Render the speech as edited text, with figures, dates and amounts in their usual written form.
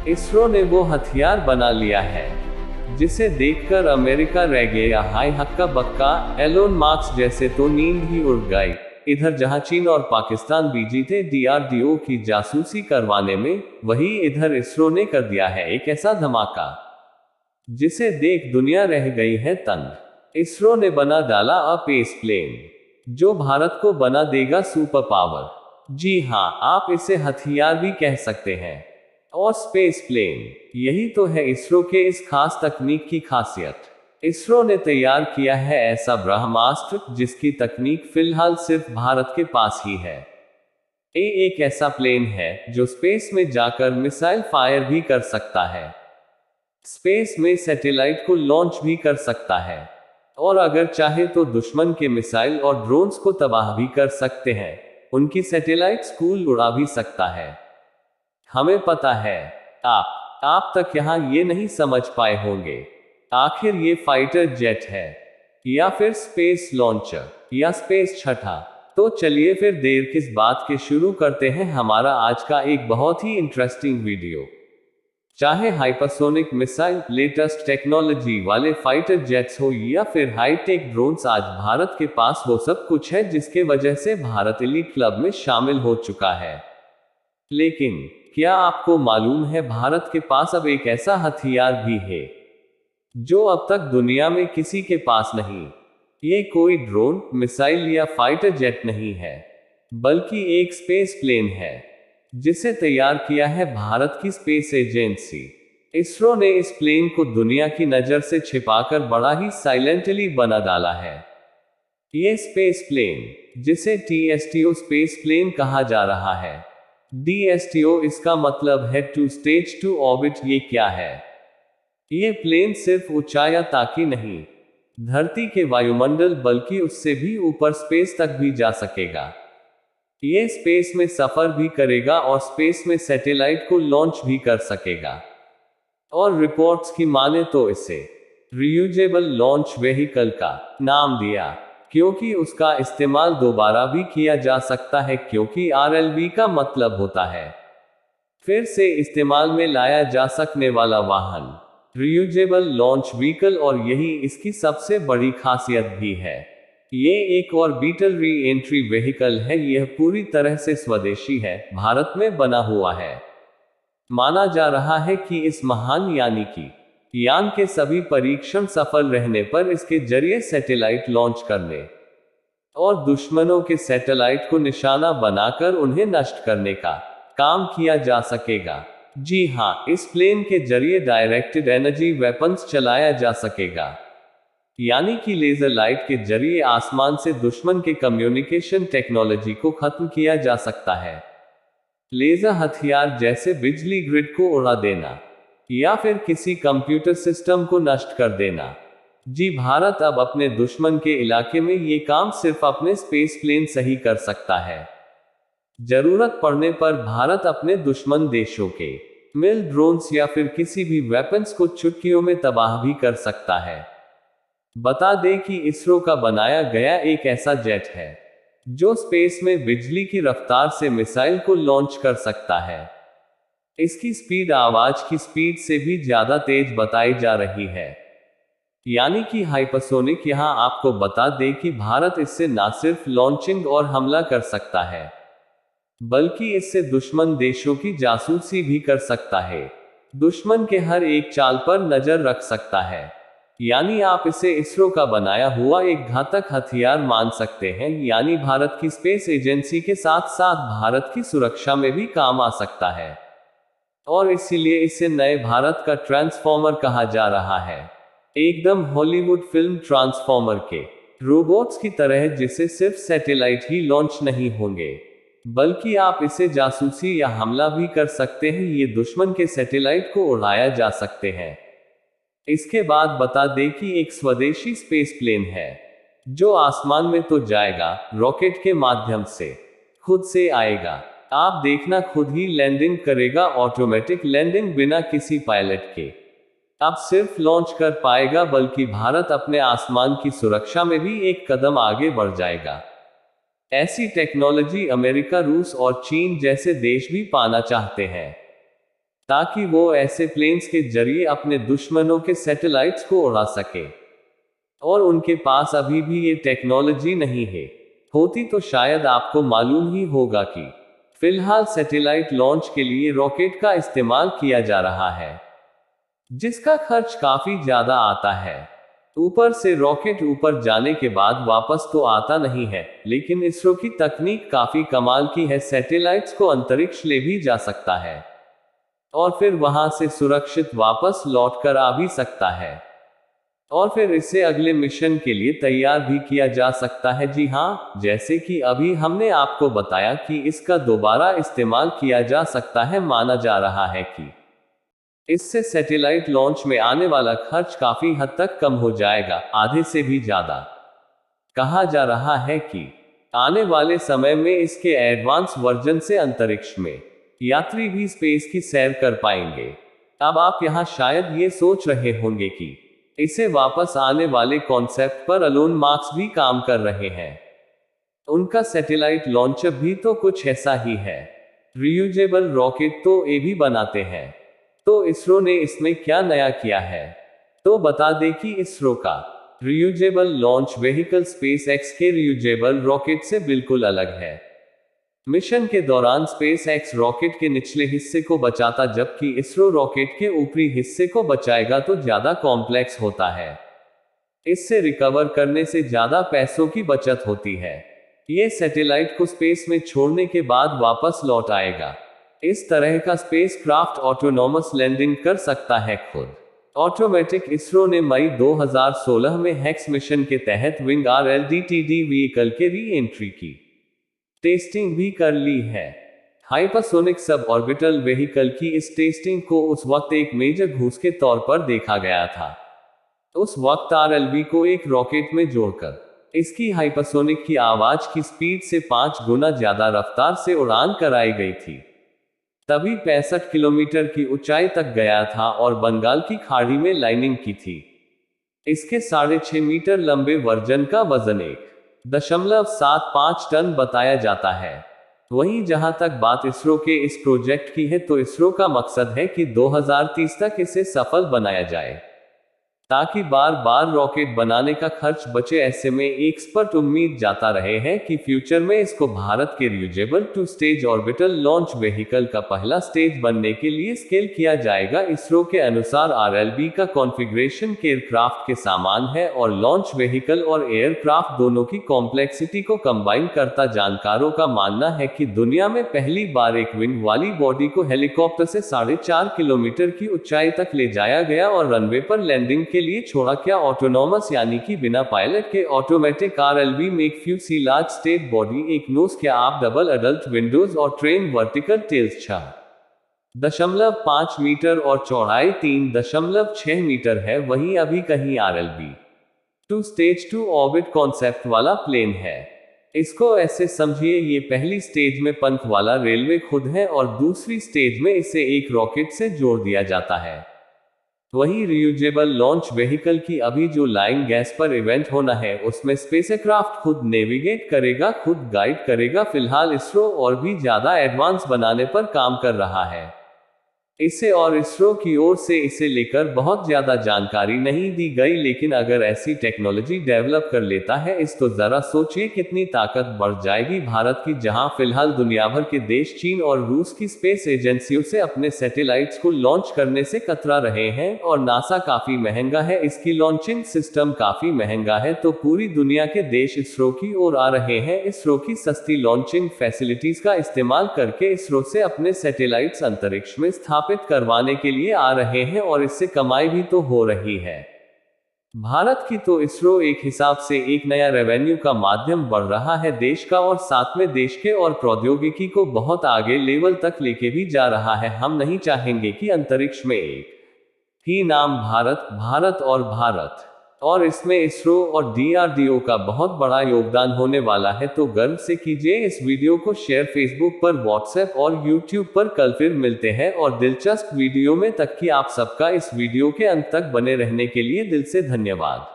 इसरो ने वो हथियार बना लिया है जिसे देखकर अमेरिका रह गया हाय हक्का बक्का। एलोन मार्क्स जैसे तो नींद ही उड़ गई। इधर जहां चीन और पाकिस्तान बिजी थे डीआरडीओ की जासूसी करवाने में, वहीं इधर इसरो ने कर दिया है एक ऐसा धमाका जिसे देख दुनिया रह गई है तंग। इसरो ने बना डाला स्पेस प्लेन जो भारत को बना देगा सुपर पावर। जी हां, आप इसे हथियार भी कह सकते हैं। और स्पेस प्लेन, यही तो है इसरो के इस खास तकनीक की खासियत। इसरो ने तैयार किया है ऐसा ब्रह्मास्त्र जिसकी तकनीक फिलहाल सिर्फ भारत के पास ही है। ये एक ऐसा प्लेन है जो स्पेस में जाकर मिसाइल फायर भी कर सकता है, स्पेस में सैटेलाइट को लॉन्च भी कर सकता है, और अगर चाहे तो दुश्मन के मिसाइल और ड्रोन्स को तबाह भी कर सकते हैं। उनकी सैटेलाइट स्कूल उड़ा भी सकता है। हमें पता है आप तक यहां ये नहीं समझ पाए होंगे, आखिर ये फाइटर जेट है या फिर स्पेस लॉन्चर या स्पेस छठा। तो चलिए फिर देर किस बात के शुरू करते हैं हमारा आज का एक बहुत ही इंटरेस्टिंग वीडियो। चाहे हाइपरसोनिक मिसाइल, लेटेस्ट टेक्नोलॉजी वाले फाइटर जेट्स हो या फिर हाईटेक ड्रोन्स, आज भारत के पास वो सब कुछ है जिसके वजह से भारत एलीट क्लब में शामिल हो चुका है। लेकिन क्या आपको मालूम है भारत के पास अब एक ऐसा हथियार भी है जो अब तक दुनिया में किसी के पास नहीं। ये कोई ड्रोन, मिसाइल या फाइटर जेट नहीं है, बल्कि एक स्पेस प्लेन है जिसे तैयार किया है भारत की स्पेस एजेंसी। इसरो ने इस प्लेन को दुनिया की नजर से छिपाकर बड़ा ही साइलेंटली बना डाला है। ये स्पेस प्लेन, जिसे TSTO स्पेस प्लेन कहा जा रहा है, DSTO इसका मतलब है टू स्टेज टू ऑर्बिट। ये क्या है? ये प्लेन सिर्फ ऊंचाई ताकि नहीं, धरती के वायुमंडल बल्कि उससे भी ऊपर स्पेस तक भी जा सकेगा। ये स्पेस में सफर भी करेगा और स्पेस में सैटेलाइट को लॉन्च भी कर सकेगा। और रिपोर्ट्स की माने तो इसे रियूजेबल लॉन्च व्हीकल का नाम दिया, क्योंकि उसका इस्तेमाल दोबारा भी किया जा सकता है, क्योंकि RLV का मतलब होता है फिर से इस्तेमाल में लाया जा सकने वाला वाहन, रियूजेबल लॉन्च व्हीकल। और यही इसकी सबसे बड़ी खासियत भी है। ये एक ऑर्बिटल री एंट्री व्हीकल है। यह पूरी तरह से स्वदेशी है, भारत में बना हुआ है। माना जा रहा है कि इस महान यान के सभी परीक्षण सफल रहने पर इसके जरिए सैटेलाइट लॉन्च करने और दुश्मनों के सैटेलाइट को निशाना बनाकर उन्हें नष्ट करने का काम किया जा सकेगा। जी हां, इस प्लेन के जरिए डायरेक्टेड एनर्जी वेपन्स चलाया जा सकेगा, यानी कि लेजर लाइट के जरिए आसमान से दुश्मन के कम्युनिकेशन टेक्नोलॉजी को खत्म किया जा सकता है। लेजर हथियार जैसे बिजली ग्रिड को उड़ा देना या फिर किसी कंप्यूटर सिस्टम को नष्ट कर देना। जी, भारत अब अपने दुश्मन के इलाके में ये काम सिर्फ अपने स्पेस प्लेन से ही कर सकता है। जरूरत पड़ने पर भारत अपने दुश्मन देशों के मिल ड्रोन्स या फिर किसी भी वेपन्स को चुटकियों में तबाह भी कर सकता है। बता दें कि इसरो का बनाया गया एक ऐसा जेट है जो स्पेस में बिजली की रफ्तार से मिसाइल को लॉन्च कर सकता है। इसकी स्पीड आवाज की स्पीड से भी ज्यादा तेज बताई जा रही है, यानी कि हाइपरसोनिक। यहां आपको बता दें कि भारत इससे न सिर्फ लॉन्चिंग और हमला कर सकता है, बल्कि इससे दुश्मन देशों की जासूसी भी कर सकता है, दुश्मन के हर एक चाल पर नजर रख सकता है। यानी आप इसे इसरो का बनाया हुआ एक घातक हथियार मान सकते हैं, यानी भारत की स्पेस एजेंसी के साथ साथ भारत की सुरक्षा में भी काम आ सकता है। और इसीलिए इसे नए भारत का ट्रांसफॉर्मर कहा जा रहा है, एकदम हॉलीवुड फिल्म ट्रांसफॉर्मर के रोबोट्स की तरह, जिसे सिर्फ सैटेलाइट ही लॉन्च नहीं होंगे, बल्कि आप इसे जासूसी या हमला भी कर सकते हैं। ये दुश्मन के सैटेलाइट को उड़ाया जा सकते हैं। इसके बाद बता दें कि एक स्वदेशी स्पेस प्लेन है जो आसमान में तो जाएगा, रॉकेट के माध्यम से खुद से आएगा। आप देखना, खुद ही लैंडिंग करेगा, ऑटोमेटिक लैंडिंग, बिना किसी पायलट के। अब सिर्फ लॉन्च कर पाएगा, बल्कि भारत अपने आसमान की सुरक्षा में भी एक कदम आगे बढ़ जाएगा। ऐसी टेक्नोलॉजी अमेरिका, रूस और चीन जैसे देश भी पाना चाहते हैं। ताकि वो ऐसे प्लेन्स के जरिए अपने दुश्मनों के सैटेलाइट्स को उड़ा सके। और उनके पास अभी भी ये टेक्नोलॉजी नहीं है। होती तो शायद आपको मालूम ही होगा कि फिलहाल सैटेलाइट लॉन्च के लिए रॉकेट का इस्तेमाल किया जा रहा है, जिसका खर्च काफी ज्यादा आता है। ऊपर से रॉकेट ऊपर जाने के बाद वापस तो आता नहीं है, लेकिन इसरो की तकनीक काफी कमाल की है। सैटेलाइट्स को अंतरिक्ष ले भी जा सकता है और फिर वहां से सुरक्षित वापस लौट कर आ भी सकता है, और फिर इसे अगले मिशन के लिए तैयार भी किया जा सकता है। जी हाँ, जैसे कि अभी हमने आपको बताया कि इसका दोबारा इस्तेमाल किया जा सकता है। माना जा रहा है कि इससे सैटेलाइट लॉन्च में आने वाला खर्च काफी हद तक कम हो जाएगा, आधे से भी ज्यादा। कहा जा रहा है कि आने वाले समय में इसके एडवांस वर्जन से अंतरिक्ष में यात्री भी स्पेस की सैर कर पाएंगे। अब आप यहां शायद ये सोच रहे होंगे कि इसे वापस आने वाले कॉन्सेप्ट पर एलोन मस्क भी काम कर रहे हैं। उनका सैटेलाइट लॉन्चर भी तो कुछ ऐसा ही है। रियूजेबल रॉकेट तो ये भी बनाते हैं। तो इसरो ने इसमें क्या नया किया है? तो बता दें कि इसरो का रियूजेबल लॉन्च व्हीकल स्पेसएक्स के रियूजेबल रॉकेट से बिल्कुल अलग है। मिशन के दौरान स्पेसएक्स रॉकेट के निचले हिस्से को बचाता, जबकि इसरो रॉकेट के ऊपरी हिस्से को बचाएगा, तो ज्यादा कॉम्प्लेक्स होता है। इससे रिकवर करने से ज्यादा पैसों की बचत होती है। ये सैटेलाइट को स्पेस में छोड़ने के बाद वापस लौट आएगा। इस तरह का स्पेसक्राफ्ट ऑटोनॉमस लैंडिंग कर सकता है खुद ऑटोमेटिक। इसरो ने मई 2016 में हेक्स मिशन के तहत विंग RLDTD व्हीकल के री एंट्री की टेस्टिंग भी कर ली है। हाइपरसोनिक सब ऑर्बिटल व्हीकल की इस टेस्टिंग को उस वक्त एक मेजर घूस के तौर पर देखा गया था। उस वक्त RLV को एक रॉकेट में जोड़कर इसकी हाइपरसोनिक की आवाज की स्पीड से 5 गुना ज्यादा रफ्तार से उड़ान कराई गई थी। तभी 65 किलोमीटर की ऊंचाई तक गया था और बंगाल की खाड़ी में लैंडिंग की थी। इसके 6.5 मीटर लंबे वर्जन का वजन 1.75 टन बताया जाता है। वहीं जहां तक बात इसरो के इस प्रोजेक्ट की है, तो इसरो का मकसद है कि 2030 तक इसे सफल बनाया जाए, ताकि बार बार रॉकेट बनाने का खर्च बचे। ऐसे में एक्सपर्ट उम्मीद जाता रहे हैं कि फ्यूचर में इसको भारत के reusable 2 stage orbital launch vehicle का पहला स्टेज बनने के लिए स्केल किया जाएगा। इसरो के अनुसार RLV का कॉन्फ़िगरेशन एयरक्राफ्ट के सामान है और लॉन्च व्हीकल और एयरक्राफ्ट दोनों की कॉम्प्लेक्सिटी को कंबाइन करता। जानकारों का मानना है कि दुनिया में पहली बार एक विंग वाली बॉडी को हेलीकॉप्टर से 4.5 किलोमीटर की ऊंचाई तक ले जाया गया और रनवे पर लैंडिंग के लिए छोड़ा। क्या ऑटोनॉमस यानी कि बिना पायलट के ऑटोमेटिक RLV में एक फ्यूसीलाज स्टेट बॉडी, एक नोज, क्या आप डबल एडल्ट विंडोज और ट्रेन वर्टिकल टेल्स 6.5 मीटर और चौड़ाई 3.6 मीटर है। वहीं अभी कहीं RLV 2 स्टेज 2 ऑर्बिट कॉन्सेप्ट वाला प्लेन है। इसको ऐसे समझिए, ये पहली स्टेज में पंख वाला रेलवे खुद है और दूसरी स्टेज में इसे एक रॉकेट से जोड़ दिया जाता है। वहीं रियूजेबल लॉन्च व्हीकल की अभी जो लाइंग गैस पर इवेंट होना है, उसमें स्पेसक्राफ्ट खुद नेविगेट करेगा, खुद गाइड करेगा। फिलहाल इसरो और भी ज्यादा एडवांस बनाने पर काम कर रहा है। इसे और इसरो की ओर से इसे लेकर बहुत ज्यादा जानकारी नहीं दी गई, लेकिन अगर ऐसी टेक्नोलॉजी डेवलप कर लेता है इस, तो जरा सोचिए कितनी ताकत बढ़ जाएगी भारत की। जहां फिलहाल दुनिया भर के देश चीन और रूस की स्पेस एजेंसियों से अपने सैटेलाइट्स को लॉन्च करने से कतरा रहे हैं और नासा काफी महंगा है, इसकी लॉन्चिंग सिस्टम काफी महंगा है, तो पूरी दुनिया के देश इसरो की ओर आ रहे हैं। इसरो की सस्ती लॉन्चिंग फैसिलिटीज का इस्तेमाल करके इसरो से अपने सैटेलाइट्स अंतरिक्ष में स्थापित करवाने के लिए आ रहे हैं और इससे कमाई भी तो हो रही है भारत की। तो इसरो एक हिसाब से एक नया रेवेन्यू का माध्यम बढ़ रहा है देश का, और साथ में देश के और प्रौद्योगिकी को बहुत आगे लेवल तक लेके भी जा रहा है। हम नहीं चाहेंगे कि अंतरिक्ष में एक ही नाम भारत, भारत और भारत, और इसमें इसरो और DRDO का बहुत बड़ा योगदान होने वाला है। तो गर्व से कीजिए इस वीडियो को शेयर फेसबुक पर, व्हाट्सएप और यूट्यूब पर। कल फिर मिलते हैं और दिलचस्प वीडियो में, तक कि आप सबका इस वीडियो के अंत तक बने रहने के लिए दिल से धन्यवाद।